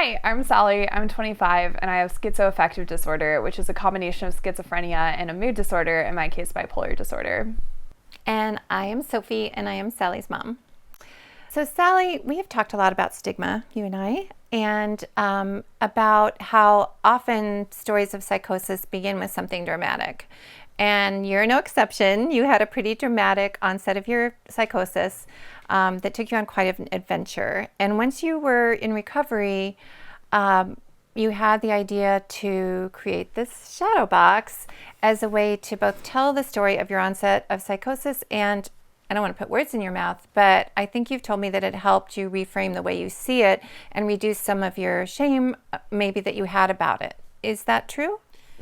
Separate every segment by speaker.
Speaker 1: Hi, I'm Sally. I'm 25 and I have schizoaffective disorder, which is a combination of schizophrenia and a mood disorder, in my case, bipolar disorder.
Speaker 2: And I am Sophie, and I am Sally's mom. So, Sally, we have talked a lot about stigma, you and I, and about how often stories of psychosis begin with something dramatic. And you're no exception. You had a pretty dramatic onset of your psychosis that took you on quite an adventure. And once you were in recovery, you had the idea to create this shadow box as a way to both tell the story of your onset of psychosis and I don't want to put words in your mouth, but I think you've told me that it helped you reframe the way you see it and reduce some of your shame maybe that you had about it. Is that true?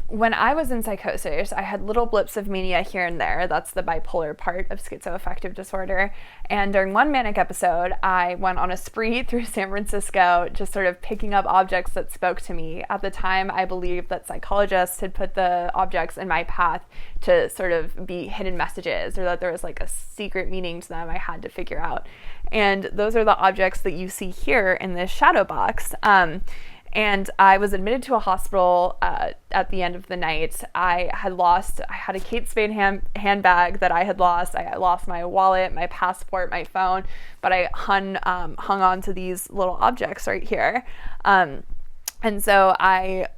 Speaker 1: When I was in psychosis, I had little blips of mania here and there. That's the bipolar part of schizoaffective disorder. And during one manic episode, I went on a spree through San Francisco, just sort of picking up objects that spoke to me. At the time, I believed that psychologists had put the objects in my path to sort of be hidden messages, or that there was like a secret meaning to them I had to figure out. And those are the objects that you see here in this shadow box. And I was admitted to a hospital at the end of the night. I had a Kate Spade handbag that I had lost. I lost my wallet, my passport, my phone, but I hung on to these little objects right here. And so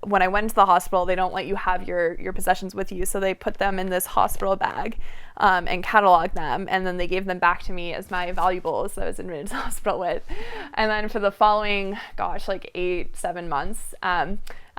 Speaker 1: when I went into the hospital, they don't let you have your possessions with you. So they put them in this hospital bag and cataloged them. And then they gave them back to me as my valuables that I was admitted to the hospital with. And then for the following, 7 months,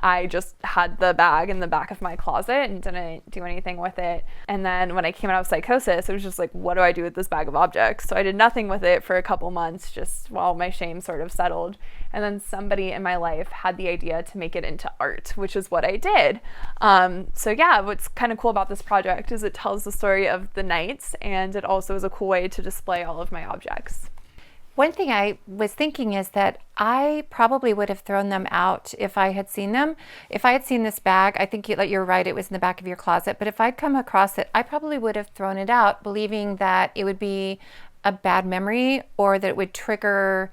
Speaker 1: I just had the bag in the back of my closet and didn't do anything with it. And then when I came out of psychosis, it was just like, what do I do with this bag of objects? So I did nothing with it for a couple months, just while my shame sort of settled. And then somebody in my life had the idea to make it into art, which is what I did. So yeah, what's kind of cool about this project is it tells the story of the nights, and it also is a cool way to display all of my objects.
Speaker 2: One thing I was thinking is that I probably would have thrown them out if I had seen them. If I had seen this bag, I think you're right, it was in the back of your closet, but if I'd come across it, I probably would have thrown it out, believing that it would be a bad memory or that it would trigger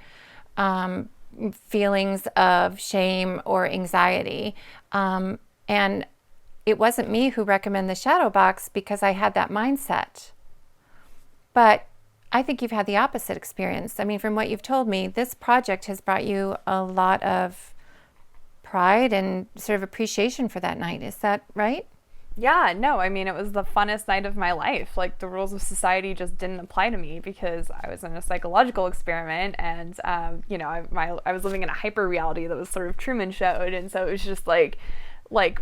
Speaker 2: feelings of shame or anxiety. And it wasn't me who recommended the shadow box because I had that mindset. But I think you've had the opposite experience. I mean, from what you've told me, this project has brought you a lot of pride and sort of appreciation for that night. Is that right?
Speaker 1: Yeah, no, I mean, it was the funnest night of my life. Like, the rules of society just didn't apply to me because I was in a psychological experiment, and I was living in a hyper reality that was sort of Truman showed, and so it was just like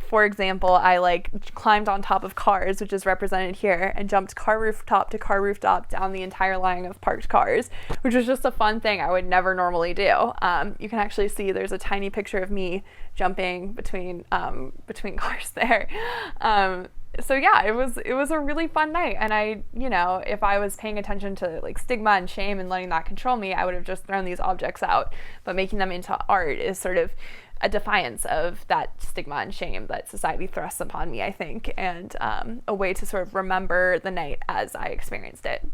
Speaker 1: for example, I climbed on top of cars, which is represented here, and jumped car rooftop to car rooftop down the entire line of parked cars, which was just a fun thing I would never normally do. You can actually see there's a tiny picture of me jumping between cars there. So yeah, it was a really fun night, and if I was paying attention to stigma and shame and letting that control me, I would have just thrown these objects out. But making them into art is sort of a defiance of that stigma and shame that society thrusts upon me, I think, and a way to sort of remember the night as I experienced it.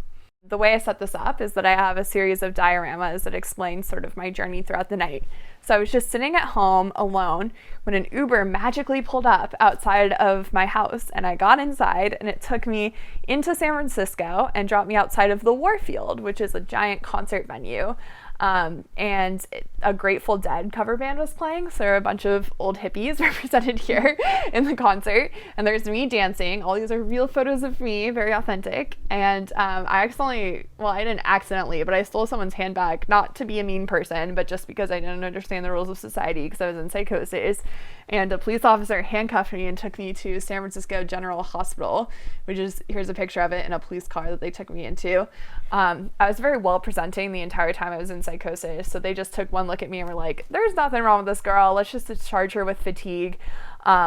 Speaker 1: The way I set this up is that I have a series of dioramas that explain sort of my journey throughout the night. So I was just sitting at home alone when an Uber magically pulled up outside of my house, and I got inside, and it took me into San Francisco and dropped me outside of the Warfield, which is a giant concert venue. And a Grateful Dead cover band was playing, so there are a bunch of old hippies represented here in the concert, and there's me dancing. All these are real photos of me, very authentic, and I didn't accidentally, but I stole someone's handbag, not to be a mean person, but just because I didn't understand the rules of society because I was in psychosis, and a police officer handcuffed me and took me to San Francisco General Hospital, here's a picture of it in a police car that they took me into. I was very well presenting the entire time I was in psychosis, so they just took one look at me and were like, there's nothing wrong with this girl, let's just discharge her with fatigue,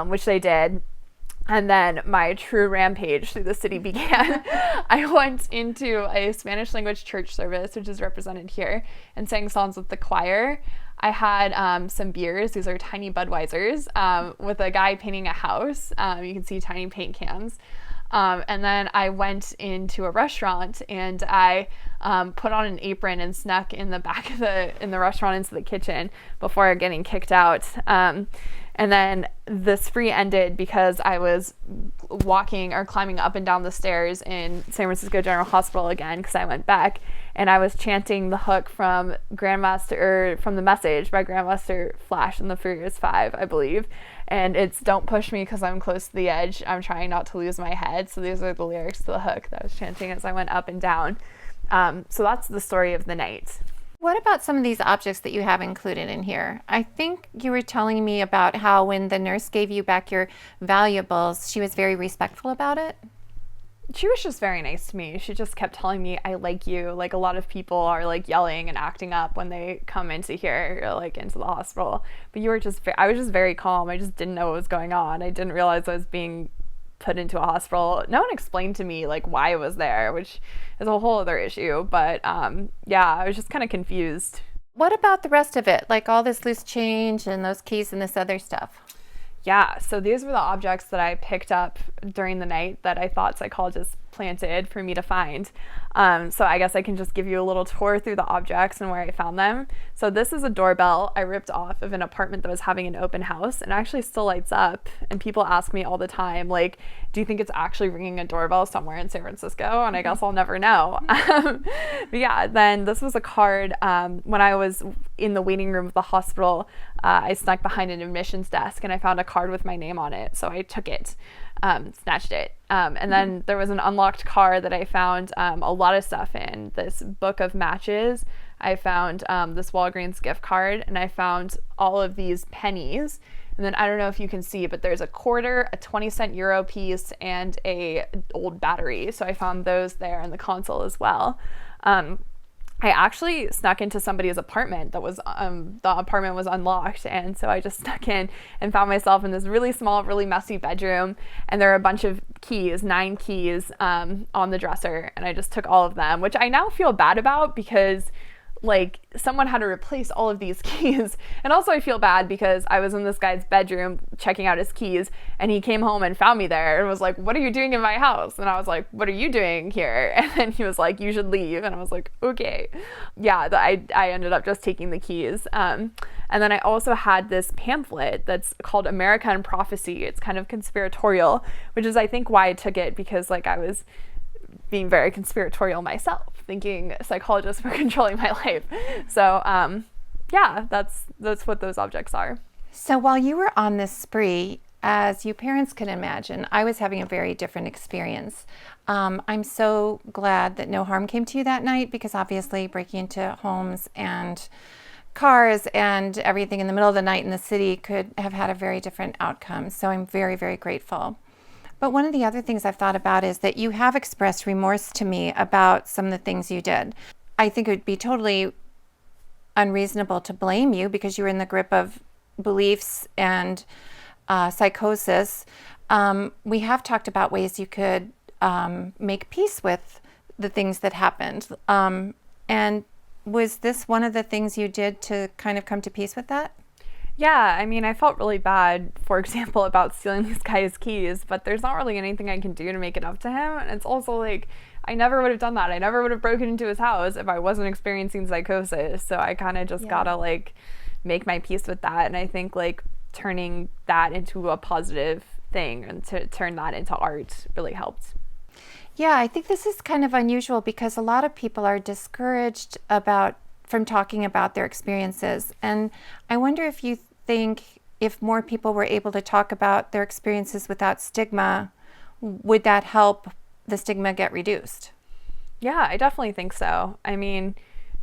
Speaker 1: which they did. And then my true rampage through the city began. I went into a Spanish language church service, which is represented here, and sang songs with the choir. I had some beers, these are tiny Budweisers, with a guy painting a house. You can see tiny paint cans. And then I went into a restaurant and I put on an apron and snuck in the back of the restaurant into the kitchen before getting kicked out. And then the spree ended because I was walking or climbing up and down the stairs in San Francisco General Hospital again because I went back, and I was chanting the hook from from The Message by Grandmaster Flash and the Furious Five, I believe. And it's "Don't push me because I'm close to the edge. I'm trying not to lose my head." So these are the lyrics to the hook that I was chanting as I went up and down. So that's the story of the night.
Speaker 2: What about some of these objects that you have included in here? I think you were telling me about how when the nurse gave you back your valuables, she was very respectful about it.
Speaker 1: She was just very nice to me. She just kept telling me, "I like you." Like, a lot of people are like yelling and acting up when they come into here, or like into the hospital. But I was just very calm. I just didn't know what was going on. I didn't realize I was being put into a hospital. No one explained to me like why I was there, which is a whole other issue. But yeah, I was just kind of confused.
Speaker 2: What about the rest of it? Like all this loose change and those keys and this other stuff?
Speaker 1: Yeah, so these were the objects that I picked up during the night that I thought psychologists planted for me to find. So I guess I can just give you a little tour through the objects and where I found them. So this is a doorbell I ripped off of an apartment that was having an open house, and it actually still lights up. And people ask me all the time, like, do you think it's actually ringing a doorbell somewhere in San Francisco? And I guess I'll never know. But yeah, then this was a card when I was in the waiting room of the hospital. I snuck behind an admissions desk and I found a card with my name on it. So I took it, snatched it. And then there was an unlocked car that I found a lot of stuff in. This book of matches. I found this Walgreens gift card, and I found all of these pennies. And then I don't know if you can see, but there's a quarter, a 20-cent euro piece, and a old battery. So I found those there in the console as well. I actually snuck into somebody's apartment that was, the apartment was unlocked. And so I just snuck in and found myself in this really small, really messy bedroom. And there are a bunch of keys, 9 keys on the dresser. And I just took all of them, which I now feel bad about because like someone had to replace all of these keys. And also I feel bad because I was in this guy's bedroom checking out his keys, and he came home and found me there and was like, "What are you doing in my house?" And I was like, "What are you doing here?" And then he was like, "You should leave." And I was like, "Okay." Yeah, I ended up just taking the keys. And then I also had this pamphlet that's called American Prophecy. It's kind of conspiratorial, which is I think why I took it, because like I was being very conspiratorial myself, thinking psychologists were controlling my life. So yeah, that's what those objects are.
Speaker 2: So while you were on this spree, as you parents can imagine, I was having a very different experience. I'm so glad that no harm came to you that night, because obviously breaking into homes and cars and everything in the middle of the night in the city could have had a very different outcome. So I'm very, very grateful. But one of the other things I've thought about is that you have expressed remorse to me about some of the things you did. I think it would be totally unreasonable to blame you because you were in the grip of beliefs and psychosis. We have talked about ways you could make peace with the things that happened. And was this one of the things you did to kind of come to peace with that?
Speaker 1: Yeah, I mean, I felt really bad, for example, about stealing this guy's keys, but there's not really anything I can do to make it up to him. And it's also like, I never would have done that. I never would have broken into his house if I wasn't experiencing psychosis. So I kind of just gotta like make my peace with that. And I think like turning that into a positive thing and to turn that into art really helped.
Speaker 2: Yeah, I think this is kind of unusual because a lot of people are discouraged from talking about their experiences. And I wonder if you think if more people were able to talk about their experiences without stigma, would that help the stigma get reduced?
Speaker 1: Yeah, I definitely think so. I mean,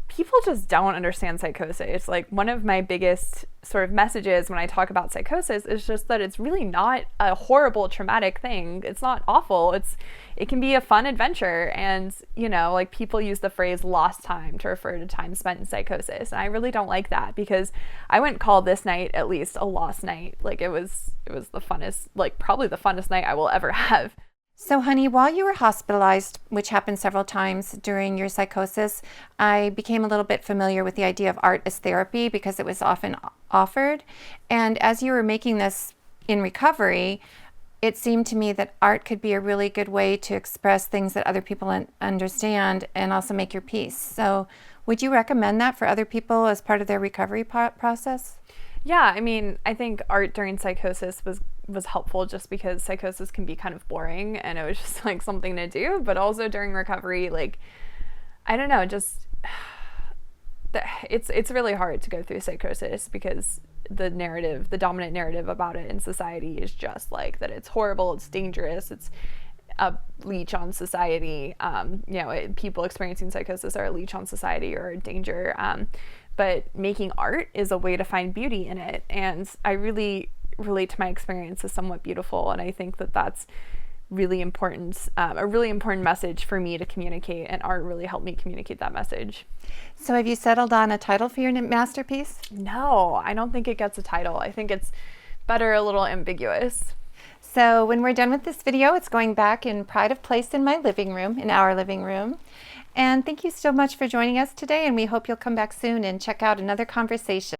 Speaker 1: people just don't understand psychosis. Like, one of my biggest sort of messages when I talk about psychosis is just that it's really not a horrible, traumatic thing. It's not awful. It can be a fun adventure. And, you know, like people use the phrase lost time to refer to time spent in psychosis. And I really don't like that, because I wouldn't call this night at least a lost night. Like it was the funnest, like probably the funnest night I will ever have.
Speaker 2: So, honey, while you were hospitalized, which happened several times during your psychosis, I became a little bit familiar with the idea of art as therapy because it was often offered. And as you were making this in recovery, it seemed to me that art could be a really good way to express things that other people understand and also make your peace. So would you recommend that for other people as part of their recovery process?
Speaker 1: Yeah, I mean, I think art during psychosis was helpful just because psychosis can be kind of boring and it was just like something to do, but also during recovery, like, I don't know, just it's really hard to go through psychosis because the dominant narrative about it in society is just like that it's horrible, it's dangerous, it's a leech on society. People experiencing psychosis are a leech on society or a danger. But making art is a way to find beauty in it. And I really relate to my experience as somewhat beautiful. And I think that that's really important, a really important message for me to communicate. And art really helped me communicate that message.
Speaker 2: So have you settled on a title for your masterpiece?
Speaker 1: No, I don't think it gets a title. I think it's better a little ambiguous.
Speaker 2: So when we're done with this video, it's going back in pride of place in my living room, in our living room. And thank you so much for joining us today, and we hope you'll come back soon and check out another conversation.